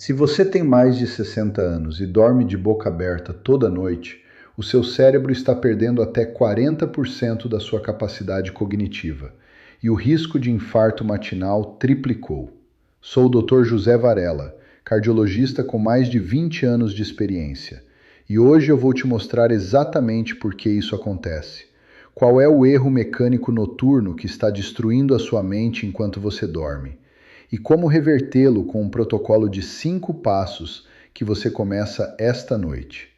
Se você tem mais de 60 anos e dorme de boca aberta toda noite, o seu cérebro está perdendo até 40% da sua capacidade cognitiva e o risco de infarto matinal triplicou. Sou o Dr. José Varela, cardiologista com mais de 20 anos de experiência, e hoje eu vou te mostrar exatamente por que isso acontece. Qual é o erro mecânico noturno que está destruindo a sua mente enquanto você dorme? E como revertê-lo com um protocolo de 5 passos que você começa esta noite.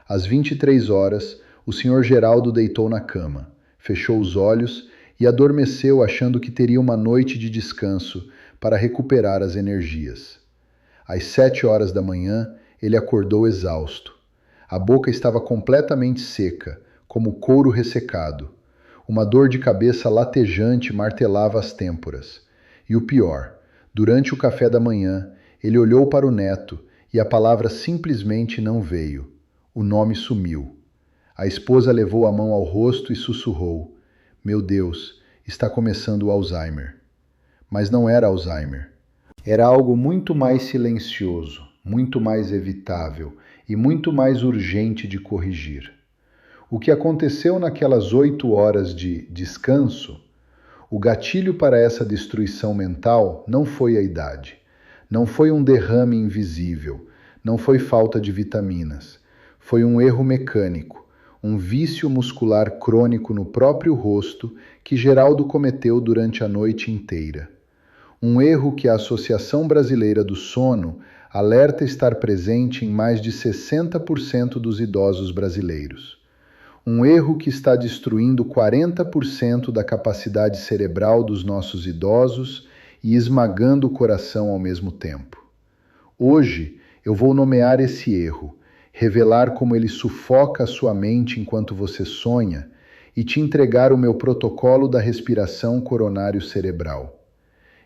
Às 23 horas, o Sr. Geraldo deitou na cama, fechou os olhos e adormeceu achando que teria uma noite de descanso para recuperar as energias. Às 7 horas da manhã, ele acordou exausto. A boca estava completamente seca, como couro ressecado. Uma dor de cabeça latejante martelava as têmporas. E o pior, durante o café da manhã, ele olhou para o neto e a palavra simplesmente não veio. O nome sumiu. A esposa levou a mão ao rosto e sussurrou: "Meu Deus, está começando o Alzheimer." Mas não era Alzheimer. Era algo muito mais silencioso, muito mais evitável e muito mais urgente de corrigir. O que aconteceu naquelas 8 horas de descanso? O gatilho para essa destruição mental não foi a idade, não foi um derrame invisível, não foi falta de vitaminas, foi um erro mecânico, um vício muscular crônico no próprio rosto que Geraldo cometeu durante a noite inteira. Um erro que a Associação Brasileira do Sono alerta estar presente em mais de 60% dos idosos brasileiros. Um erro que está destruindo 40% da capacidade cerebral dos nossos idosos e esmagando o coração ao mesmo tempo. Hoje, eu vou nomear esse erro, revelar como ele sufoca a sua mente enquanto você sonha e te entregar o meu protocolo da respiração coronário cerebral.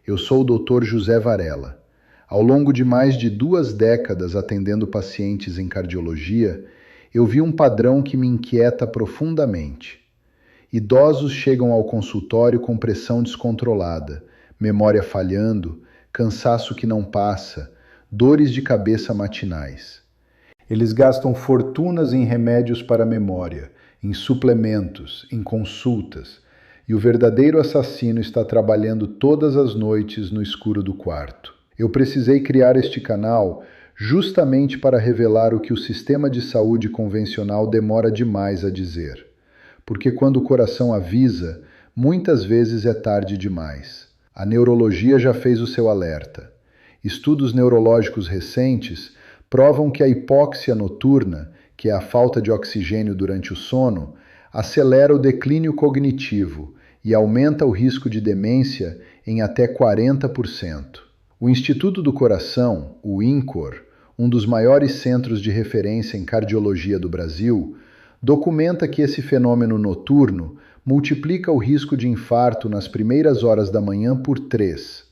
Eu sou o Dr. José Varela. Ao longo de mais de 2 décadas atendendo pacientes em cardiologia, eu vi um padrão que me inquieta profundamente. Idosos chegam ao consultório com pressão descontrolada, memória falhando, cansaço que não passa, dores de cabeça matinais. Eles gastam fortunas em remédios para a memória, em suplementos, em consultas, e o verdadeiro assassino está trabalhando todas as noites no escuro do quarto. Eu precisei criar este canal justamente para revelar o que o sistema de saúde convencional demora demais a dizer. Porque quando o coração avisa, muitas vezes é tarde demais. A neurologia já fez o seu alerta. Estudos neurológicos recentes provam que a hipóxia noturna, que é a falta de oxigênio durante o sono, acelera o declínio cognitivo e aumenta o risco de demência em até 40%. O Instituto do Coração, o INCOR, um dos maiores centros de referência em cardiologia do Brasil, documenta que esse fenômeno noturno multiplica o risco de infarto nas primeiras horas da manhã por 3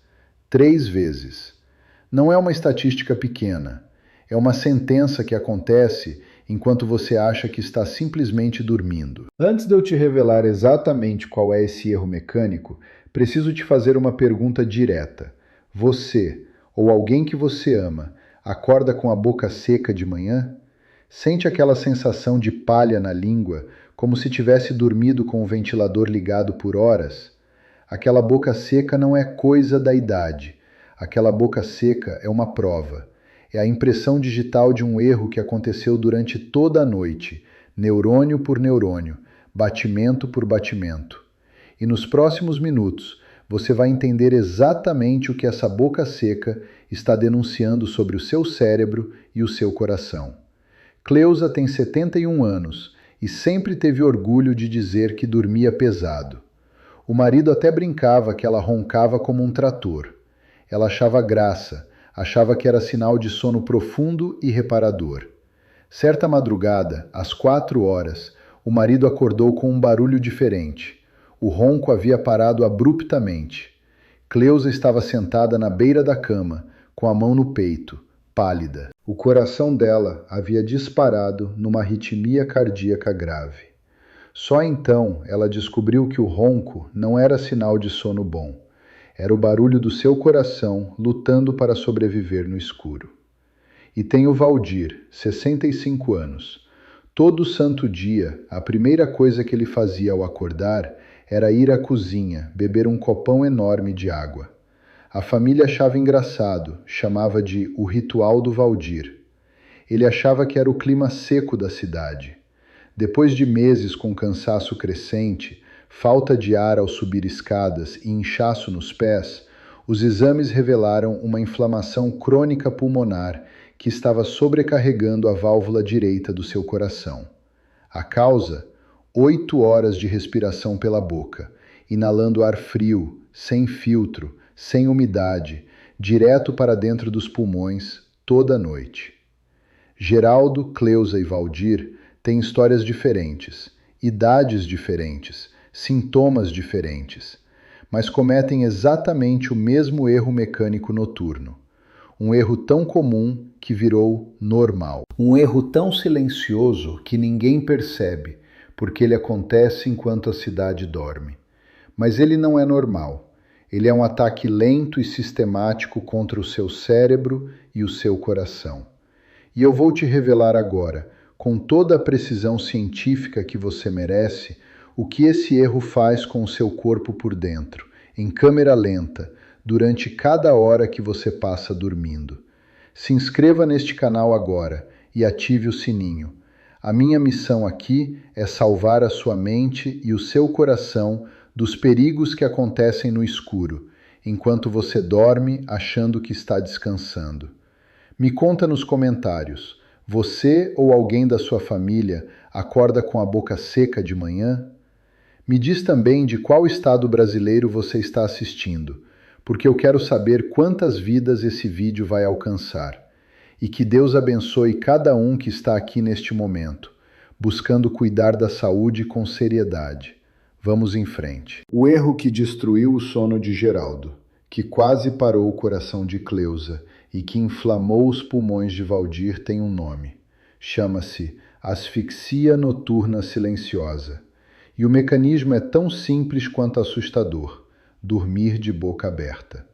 vezes. Não é uma estatística pequena, é uma sentença que acontece enquanto você acha que está simplesmente dormindo. Antes de eu te revelar exatamente qual é esse erro mecânico, preciso te fazer uma pergunta direta. Você, ou alguém que você ama, acorda com a boca seca de manhã? Sente aquela sensação de palha na língua, como se tivesse dormido com o ventilador ligado por horas? Aquela boca seca não é coisa da idade. Aquela boca seca é uma prova. É a impressão digital de um erro que aconteceu durante toda a noite, neurônio por neurônio, batimento por batimento. E nos próximos minutos, você vai entender exatamente o que essa boca seca está denunciando sobre o seu cérebro e o seu coração. Cleusa tem 71 anos e sempre teve orgulho de dizer que dormia pesado. O marido até brincava que ela roncava como um trator. Ela achava graça, achava que era sinal de sono profundo e reparador. Certa madrugada, às 4 horas, o marido acordou com um barulho diferente. O ronco havia parado abruptamente. Cleusa estava sentada na beira da cama, com a mão no peito, pálida. O coração dela havia disparado numa arritmia cardíaca grave. Só então ela descobriu que o ronco não era sinal de sono bom. Era o barulho do seu coração lutando para sobreviver no escuro. E tem o Valdir, 65 anos. Todo santo dia, a primeira coisa que ele fazia ao acordar era ir à cozinha, beber um copão enorme de água. A família achava engraçado, chamava de o ritual do Valdir. Ele achava que era o clima seco da cidade. Depois de meses com cansaço crescente, falta de ar ao subir escadas e inchaço nos pés, os exames revelaram uma inflamação crônica pulmonar que estava sobrecarregando a válvula direita do seu coração. A causa? 8 horas de respiração pela boca, inalando ar frio, sem filtro, sem umidade, direto para dentro dos pulmões, toda noite. Geraldo, Cleusa e Valdir têm histórias diferentes, idades diferentes, sintomas diferentes, mas cometem exatamente o mesmo erro mecânico noturno. Um erro tão comum que virou normal. Um erro tão silencioso que ninguém percebe, porque ele acontece enquanto a cidade dorme. Mas ele não é normal. Ele é um ataque lento e sistemático contra o seu cérebro e o seu coração. E eu vou te revelar agora, com toda a precisão científica que você merece, o que esse erro faz com o seu corpo por dentro, em câmera lenta, durante cada hora que você passa dormindo. Se inscreva neste canal agora e ative o sininho. A minha missão aqui é salvar a sua mente e o seu coração dos perigos que acontecem no escuro, enquanto você dorme achando que está descansando. Me conta nos comentários, você ou alguém da sua família acorda com a boca seca de manhã? Me diz também de qual estado brasileiro você está assistindo, porque eu quero saber quantas vidas esse vídeo vai alcançar. E que Deus abençoe cada um que está aqui neste momento, buscando cuidar da saúde com seriedade. Vamos em frente. O erro que destruiu o sono de Geraldo, que quase parou o coração de Cleusa e que inflamou os pulmões de Valdir tem um nome. Chama-se asfixia noturna silenciosa. E o mecanismo é tão simples quanto assustador: dormir de boca aberta.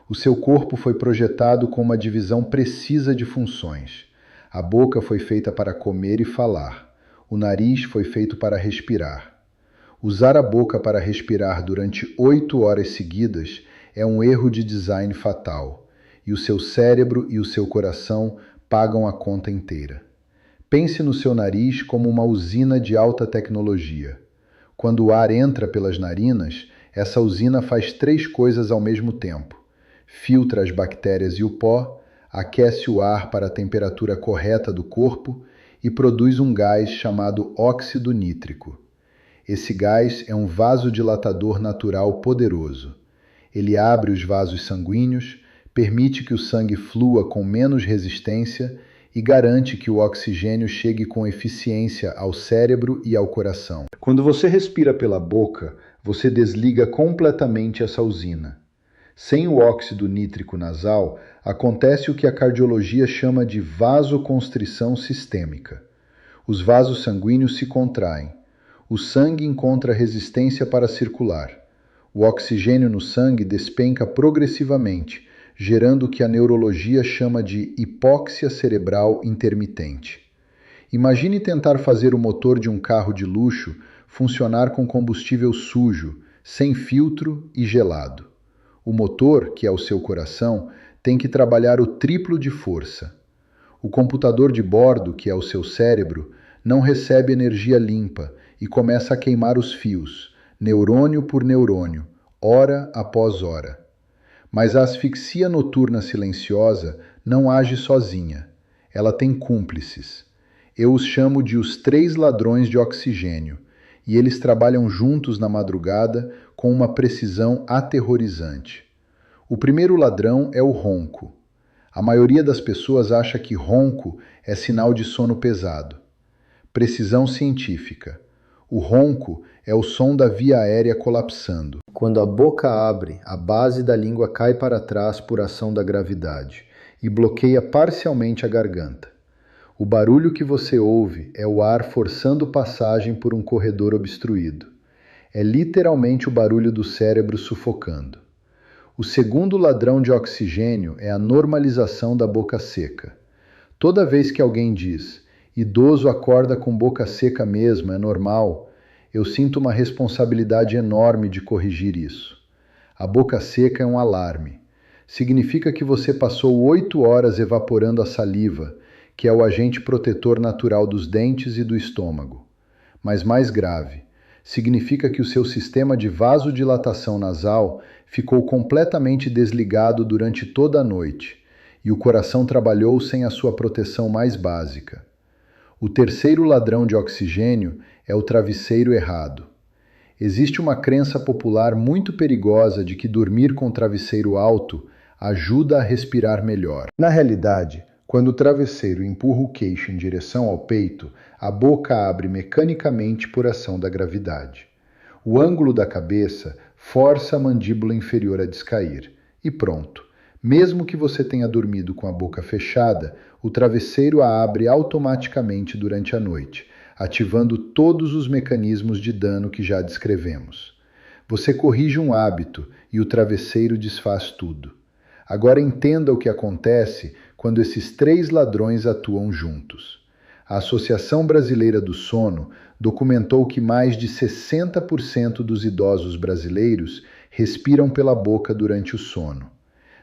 O seu corpo foi projetado com uma divisão precisa de funções. A boca foi feita para comer e falar. O nariz foi feito para respirar. Usar a boca para respirar durante 8 horas seguidas é um erro de design fatal, e o seu cérebro e o seu coração pagam a conta inteira. Pense no seu nariz como uma usina de alta tecnologia. Quando o ar entra pelas narinas, essa usina faz 3 coisas ao mesmo tempo. Filtra as bactérias e o pó, aquece o ar para a temperatura correta do corpo e produz um gás chamado óxido nítrico. Esse gás é um vasodilatador natural poderoso. Ele abre os vasos sanguíneos, permite que o sangue flua com menos resistência e garante que o oxigênio chegue com eficiência ao cérebro e ao coração. Quando você respira pela boca, você desliga completamente essa usina. Sem o óxido nítrico nasal, acontece o que a cardiologia chama de vasoconstrição sistêmica. Os vasos sanguíneos se contraem. O sangue encontra resistência para circular. O oxigênio no sangue despenca progressivamente, gerando o que a neurologia chama de hipóxia cerebral intermitente. Imagine tentar fazer o motor de um carro de luxo funcionar com combustível sujo, sem filtro e gelado. O motor, que é o seu coração, tem que trabalhar o triplo de força. O computador de bordo, que é o seu cérebro, não recebe energia limpa e começa a queimar os fios, neurônio por neurônio, hora após hora. Mas a asfixia noturna silenciosa não age sozinha. Ela tem cúmplices. Eu os chamo de os 3 ladrões de oxigênio, e eles trabalham juntos na madrugada com uma precisão aterrorizante. O primeiro ladrão é o ronco. A maioria das pessoas acha que ronco é sinal de sono pesado. Precisão científica. O ronco é o som da via aérea colapsando. Quando a boca abre, a base da língua cai para trás por ação da gravidade e bloqueia parcialmente a garganta. O barulho que você ouve é o ar forçando passagem por um corredor obstruído. É literalmente o barulho do cérebro sufocando. O segundo ladrão de oxigênio é a normalização da boca seca. Toda vez que alguém diz, idoso acorda com boca seca mesmo, é normal, eu sinto uma responsabilidade enorme de corrigir isso. A boca seca é um alarme. Significa que você passou 8 horas evaporando a saliva, que é o agente protetor natural dos dentes e do estômago. Mas mais grave, significa que o seu sistema de vasodilatação nasal ficou completamente desligado durante toda a noite e o coração trabalhou sem a sua proteção mais básica. O terceiro ladrão de oxigênio é o travesseiro errado. Existe uma crença popular muito perigosa de que dormir com o travesseiro alto ajuda a respirar melhor. Na realidade, quando o travesseiro empurra o queixo em direção ao peito, a boca abre mecanicamente por ação da gravidade. O ângulo da cabeça força a mandíbula inferior a descair. E pronto. Mesmo que você tenha dormido com a boca fechada, o travesseiro a abre automaticamente durante a noite, ativando todos os mecanismos de dano que já descrevemos. Você corrige um hábito e o travesseiro desfaz tudo. Agora entenda o que acontece quando esses 3 ladrões atuam juntos. A Associação Brasileira do Sono documentou que mais de 60% dos idosos brasileiros respiram pela boca durante o sono.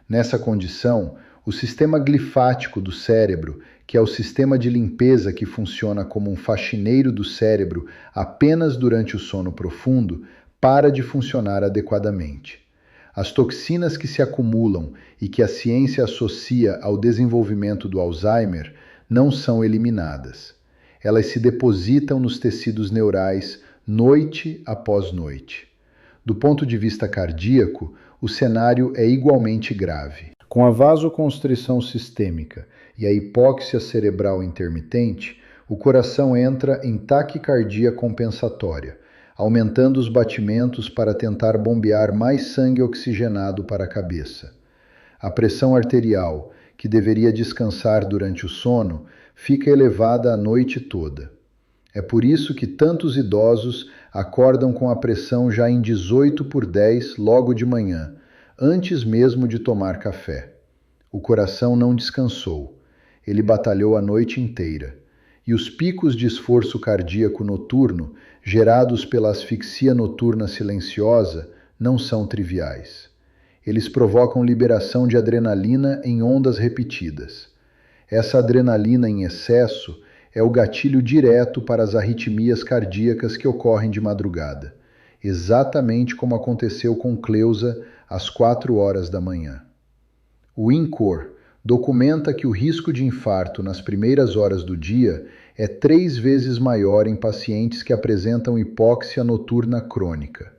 Nessa condição, o sistema glifático do cérebro, que é o sistema de limpeza que funciona como um faxineiro do cérebro apenas durante o sono profundo, para de funcionar adequadamente. As toxinas que se acumulam e que a ciência associa ao desenvolvimento do Alzheimer não são eliminadas. Elas se depositam nos tecidos neurais noite após noite. Do ponto de vista cardíaco, o cenário é igualmente grave. Com a vasoconstrição sistêmica e a hipóxia cerebral intermitente, o coração entra em taquicardia compensatória, aumentando os batimentos para tentar bombear mais sangue oxigenado para a cabeça. A pressão arterial, que deveria descansar durante o sono, fica elevada a noite toda. É por isso que tantos idosos acordam com a pressão já em 18/10 logo de manhã, antes mesmo de tomar café. O coração não descansou. Ele batalhou a noite inteira. E os picos de esforço cardíaco noturno, gerados pela asfixia noturna silenciosa, não são triviais. Eles provocam liberação de adrenalina em ondas repetidas. Essa adrenalina em excesso é o gatilho direto para as arritmias cardíacas que ocorrem de madrugada, exatamente como aconteceu com Cleusa às 4 horas da manhã. O INCOR documenta que o risco de infarto nas primeiras horas do dia é 3 vezes maior em pacientes que apresentam hipóxia noturna crônica.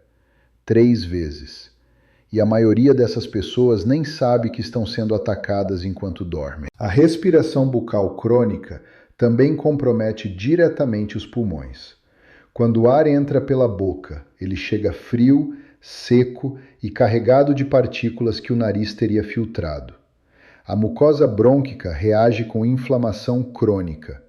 3 vezes. E a maioria dessas pessoas nem sabe que estão sendo atacadas enquanto dormem. A respiração bucal crônica também compromete diretamente os pulmões. Quando o ar entra pela boca, ele chega frio, seco e carregado de partículas que o nariz teria filtrado. A mucosa brônquica reage com inflamação crônica.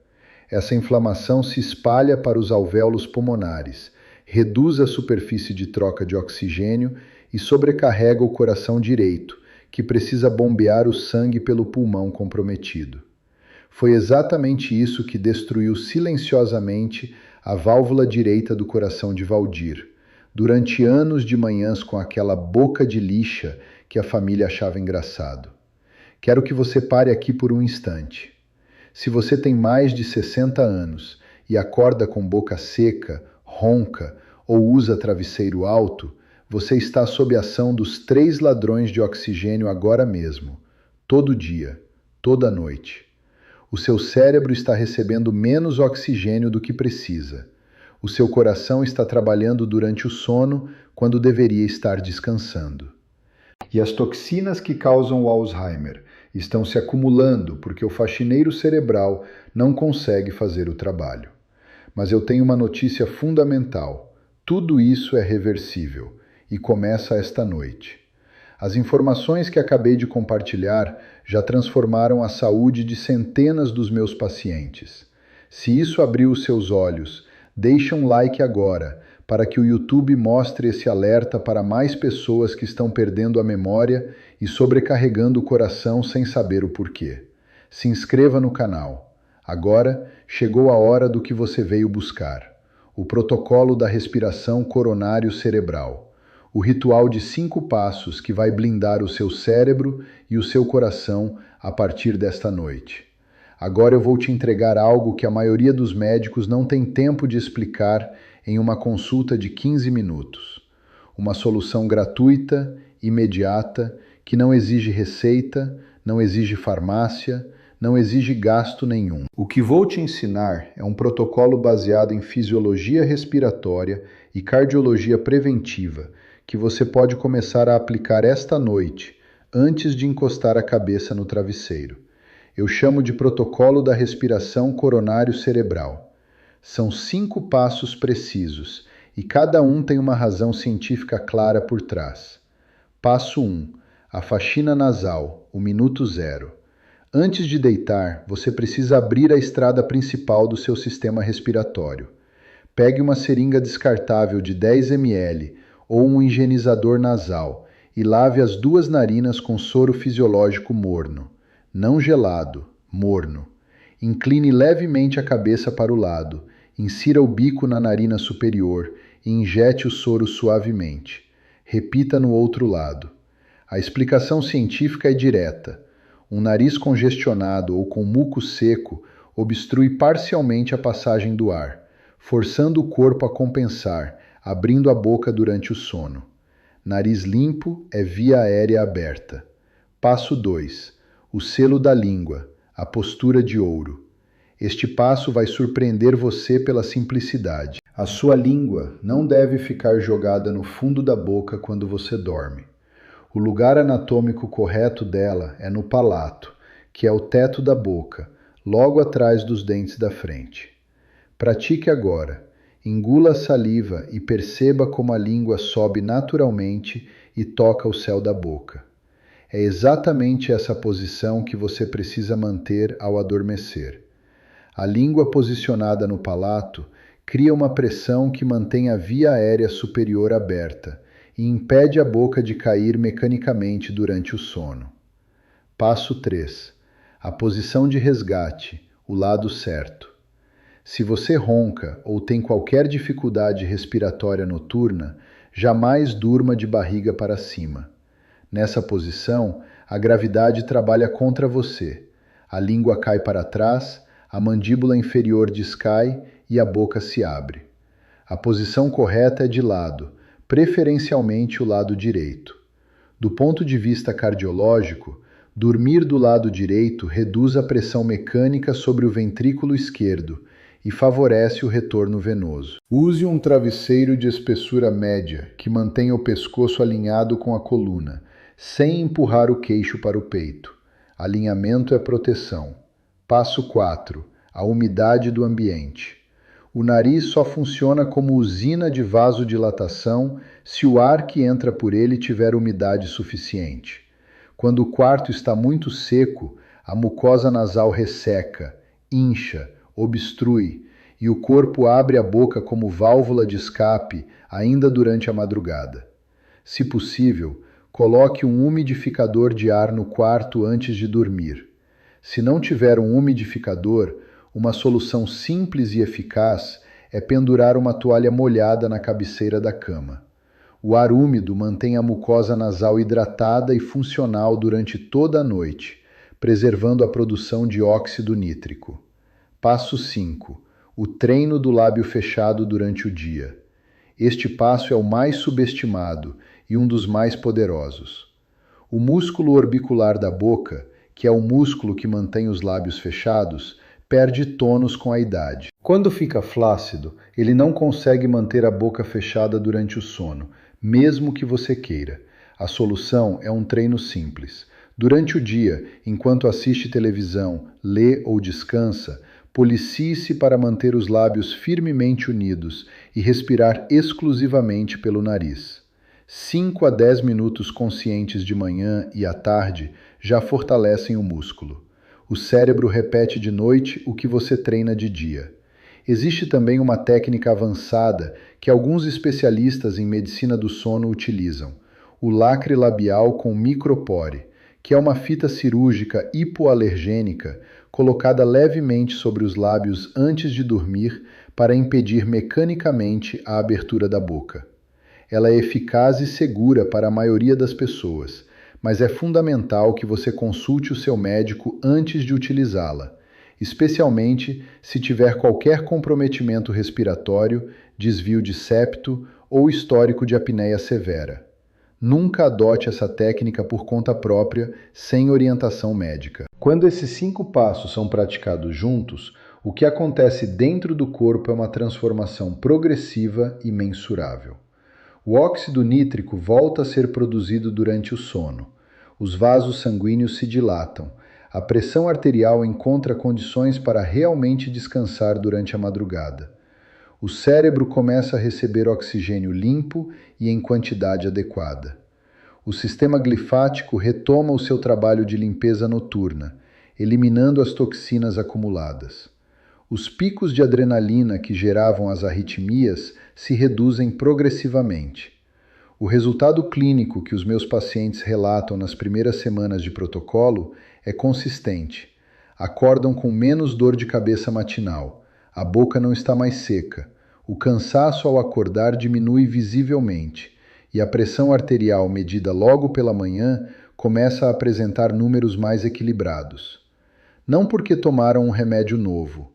Essa inflamação se espalha para os alvéolos pulmonares, reduz a superfície de troca de oxigênio e sobrecarrega o coração direito, que precisa bombear o sangue pelo pulmão comprometido. Foi exatamente isso que destruiu silenciosamente a válvula direita do coração de Valdir, durante anos de manhãs com aquela boca de lixa que a família achava engraçado. Quero que você pare aqui por um instante. Se você tem mais de 60 anos e acorda com boca seca, ronca ou usa travesseiro alto, você está sob a ação dos 3 ladrões de oxigênio agora mesmo, todo dia, toda noite. O seu cérebro está recebendo menos oxigênio do que precisa. O seu coração está trabalhando durante o sono quando deveria estar descansando. E as toxinas que causam o Alzheimer estão se acumulando porque o faxineiro cerebral não consegue fazer o trabalho. Mas eu tenho uma notícia fundamental. Tudo isso é reversível e começa esta noite. As informações que acabei de compartilhar já transformaram a saúde de centenas dos meus pacientes. Se isso abriu os seus olhos, deixe um like agora, para que o YouTube mostre esse alerta para mais pessoas que estão perdendo a memória e sobrecarregando o coração sem saber o porquê. Se inscreva no canal. Agora chegou a hora do que você veio buscar: o protocolo da respiração coronário cerebral. O ritual de 5 passos que vai blindar o seu cérebro e o seu coração a partir desta noite. Agora eu vou te entregar algo que a maioria dos médicos não tem tempo de explicar em uma consulta de 15 minutos. Uma solução gratuita, imediata, que não exige receita, não exige farmácia, não exige gasto nenhum. O que vou te ensinar é um protocolo baseado em fisiologia respiratória e cardiologia preventiva, que você pode começar a aplicar esta noite, antes de encostar a cabeça no travesseiro. Eu chamo de protocolo da respiração coronário cerebral. São 5 passos precisos, e cada um tem uma razão científica clara por trás. Passo 1. A faxina nasal, o minuto zero. Antes de deitar, você precisa abrir a estrada principal do seu sistema respiratório. Pegue uma seringa descartável de 10 ml ou um higienizador nasal e lave as 2 narinas com soro fisiológico morno. Não gelado, morno. Incline levemente a cabeça para o lado, insira o bico na narina superior e injete o soro suavemente. Repita no outro lado. A explicação científica é direta. Um nariz congestionado ou com muco seco obstrui parcialmente a passagem do ar, forçando o corpo a compensar, abrindo a boca durante o sono. Nariz limpo é via aérea aberta. Passo 2. O selo da língua, a postura de ouro. Este passo vai surpreender você pela simplicidade. A sua língua não deve ficar jogada no fundo da boca quando você dorme. O lugar anatômico correto dela é no palato, que é o teto da boca, logo atrás dos dentes da frente. Pratique agora. Engula a saliva e perceba como a língua sobe naturalmente e toca o céu da boca. É exatamente essa posição que você precisa manter ao adormecer. A língua posicionada no palato cria uma pressão que mantém a via aérea superior aberta e impede a boca de cair mecanicamente durante o sono. Passo 3. A posição de resgate, o lado certo. Se você ronca ou tem qualquer dificuldade respiratória noturna, jamais durma de barriga para cima. Nessa posição, a gravidade trabalha contra você. A língua cai para trás, a mandíbula inferior descai e a boca se abre. A posição correta é de lado, preferencialmente o lado direito. Do ponto de vista cardiológico, dormir do lado direito reduz a pressão mecânica sobre o ventrículo esquerdo e favorece o retorno venoso. Use um travesseiro de espessura média que mantenha o pescoço alinhado com a coluna, sem empurrar o queixo para o peito. Alinhamento é proteção. Passo 4. A umidade do ambiente. O nariz só funciona como usina de vasodilatação se o ar que entra por ele tiver umidade suficiente. Quando o quarto está muito seco, a mucosa nasal resseca, incha, obstrui, e o corpo abre a boca como válvula de escape ainda durante a madrugada. Se possível, coloque um umidificador de ar no quarto antes de dormir. Se não tiver um umidificador, uma solução simples e eficaz é pendurar uma toalha molhada na cabeceira da cama. O ar úmido mantém a mucosa nasal hidratada e funcional durante toda a noite, preservando a produção de óxido nítrico. Passo 5. O treino do lábio fechado durante o dia. Este passo é o mais subestimado e um dos mais poderosos. O músculo orbicular da boca, que é o músculo que mantém os lábios fechados, perde tônus com a idade. Quando fica flácido, ele não consegue manter a boca fechada durante o sono, mesmo que você queira. A solução é um treino simples. Durante o dia, enquanto assiste televisão, lê ou descansa, policie-se para manter os lábios firmemente unidos e respirar exclusivamente pelo nariz. 5 a 10 minutos conscientes de manhã e à tarde já fortalecem o músculo. O cérebro repete de noite o que você treina de dia. Existe também uma técnica avançada que alguns especialistas em medicina do sono utilizam, o lacre labial com micropore, que é uma fita cirúrgica hipoalergênica colocada levemente sobre os lábios antes de dormir para impedir mecanicamente a abertura da boca. Ela é eficaz e segura para a maioria das pessoas, mas é fundamental que você consulte o seu médico antes de utilizá-la, especialmente se tiver qualquer comprometimento respiratório, desvio de septo ou histórico de apneia severa. Nunca adote essa técnica por conta própria, sem orientação médica. Quando esses 5 passos são praticados juntos, o que acontece dentro do corpo é uma transformação progressiva e mensurável. O óxido nítrico volta a ser produzido durante o sono. Os vasos sanguíneos se dilatam. A pressão arterial encontra condições para realmente descansar durante a madrugada. O cérebro começa a receber oxigênio limpo e em quantidade adequada. O sistema glifático retoma o seu trabalho de limpeza noturna, eliminando as toxinas acumuladas. Os picos de adrenalina que geravam as arritmias se reduzem progressivamente. O resultado clínico que os meus pacientes relatam nas primeiras semanas de protocolo é consistente. Acordam com menos dor de cabeça matinal. A boca não está mais seca. O cansaço ao acordar diminui visivelmente e a pressão arterial medida logo pela manhã começa a apresentar números mais equilibrados. Não porque tomaram um remédio novo,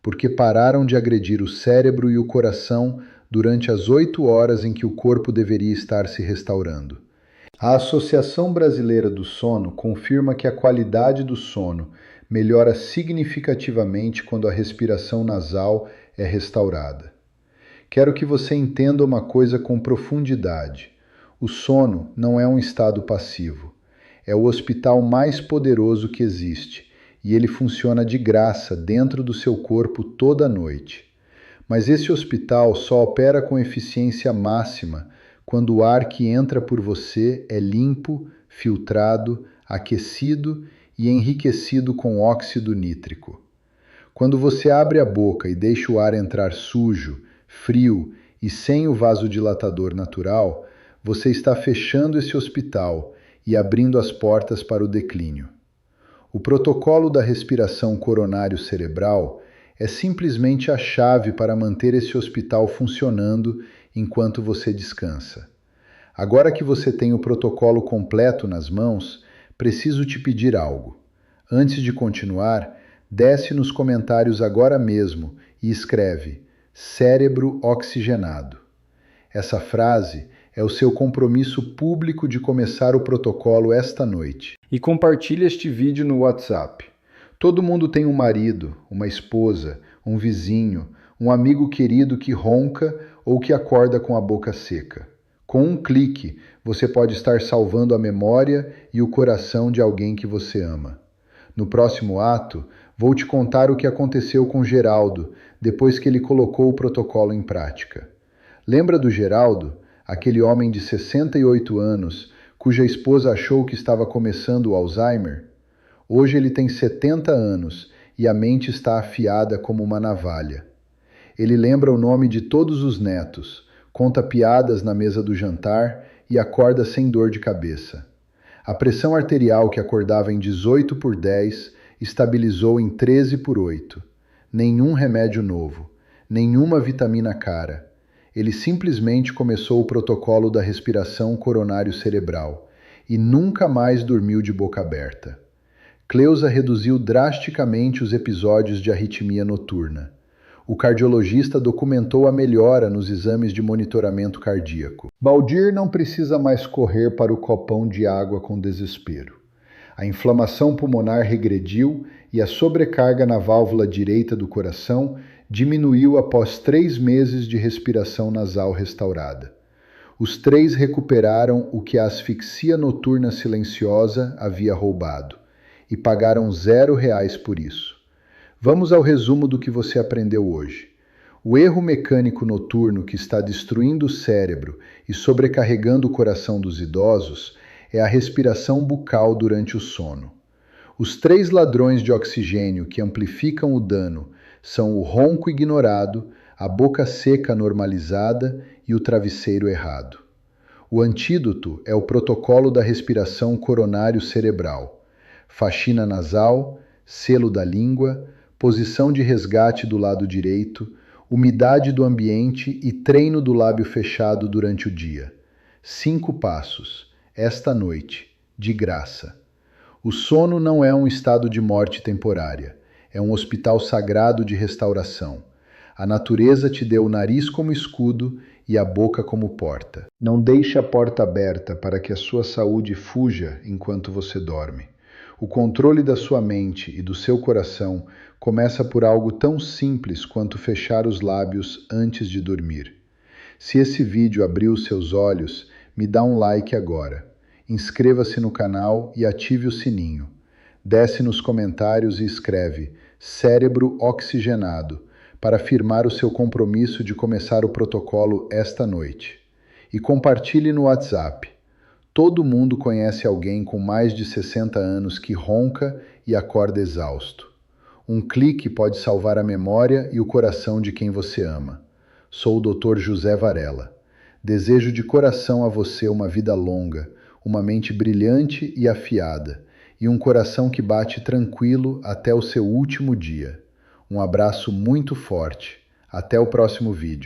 porque pararam de agredir o cérebro e o coração durante as 8 horas em que o corpo deveria estar se restaurando. A Associação Brasileira do Sono confirma que a qualidade do sono melhora significativamente quando a respiração nasal é restaurada. Quero que você entenda uma coisa com profundidade. O sono não é um estado passivo. É o hospital mais poderoso que existe e ele funciona de graça dentro do seu corpo toda noite. Mas esse hospital só opera com eficiência máxima quando o ar que entra por você é limpo, filtrado, aquecido e enriquecido com óxido nítrico. Quando você abre a boca e deixa o ar entrar sujo, frio e sem o vasodilatador natural, você está fechando esse hospital e abrindo as portas para o declínio. O protocolo da respiração coronário cerebral é simplesmente a chave para manter esse hospital funcionando enquanto você descansa. Agora que você tem o protocolo completo nas mãos, preciso te pedir algo. Antes de continuar, desce nos comentários agora mesmo e escreve cérebro oxigenado. Essa frase é o seu compromisso público de começar o protocolo esta noite. E compartilhe este vídeo no WhatsApp. Todo mundo tem um marido, uma esposa, um vizinho, um amigo querido que ronca ou que acorda com a boca seca. Com um clique, você pode estar salvando a memória e o coração de alguém que você ama. No próximo ato, vou te contar o que aconteceu com Geraldo depois que ele colocou o protocolo em prática. Lembra do Geraldo, aquele homem de 68 anos, cuja esposa achou que estava começando o Alzheimer? Hoje ele tem 70 anos e a mente está afiada como uma navalha. Ele lembra o nome de todos os netos, conta piadas na mesa do jantar e acorda sem dor de cabeça. A pressão arterial que acordava em 18/10 estabilizou em 13/8. Nenhum remédio novo, nenhuma vitamina cara. Ele simplesmente começou o protocolo da respiração coronário cerebral e nunca mais dormiu de boca aberta. Cleusa reduziu drasticamente os episódios de arritmia noturna. O cardiologista documentou a melhora nos exames de monitoramento cardíaco. Baldir não precisa mais correr para o copão de água com desespero. A inflamação pulmonar regrediu e a sobrecarga na válvula direita do coração diminuiu após 3 meses de respiração nasal restaurada. Os 3 recuperaram o que a asfixia noturna silenciosa havia roubado e pagaram R$0 por isso. Vamos ao resumo do que você aprendeu hoje. O erro mecânico noturno que está destruindo o cérebro e sobrecarregando o coração dos idosos é a respiração bucal durante o sono. Os 3 ladrões de oxigênio que amplificam o dano são o ronco ignorado, a boca seca normalizada e o travesseiro errado. O antídoto é o protocolo da respiração coronário cerebral. Faxina nasal, selo da língua, posição de resgate do lado direito, umidade do ambiente e treino do lábio fechado durante o dia. 5 passos, esta noite, de graça. O sono não é um estado de morte temporária, é um hospital sagrado de restauração. A natureza te deu o nariz como escudo e a boca como porta. Não deixe a porta aberta para que a sua saúde fuja enquanto você dorme. O controle da sua mente e do seu coração começa por algo tão simples quanto fechar os lábios antes de dormir. Se esse vídeo abriu os seus olhos, me dá um like agora. Inscreva-se no canal e ative o sininho. Desce nos comentários e escreve "cérebro oxigenado" para afirmar o seu compromisso de começar o protocolo esta noite. E compartilhe no WhatsApp. Todo mundo conhece alguém com mais de 60 anos que ronca e acorda exausto. Um clique pode salvar a memória e o coração de quem você ama. Sou o Dr. José Varela. Desejo de coração a você uma vida longa, uma mente brilhante e afiada, e um coração que bate tranquilo até o seu último dia. Um abraço muito forte. Até o próximo vídeo.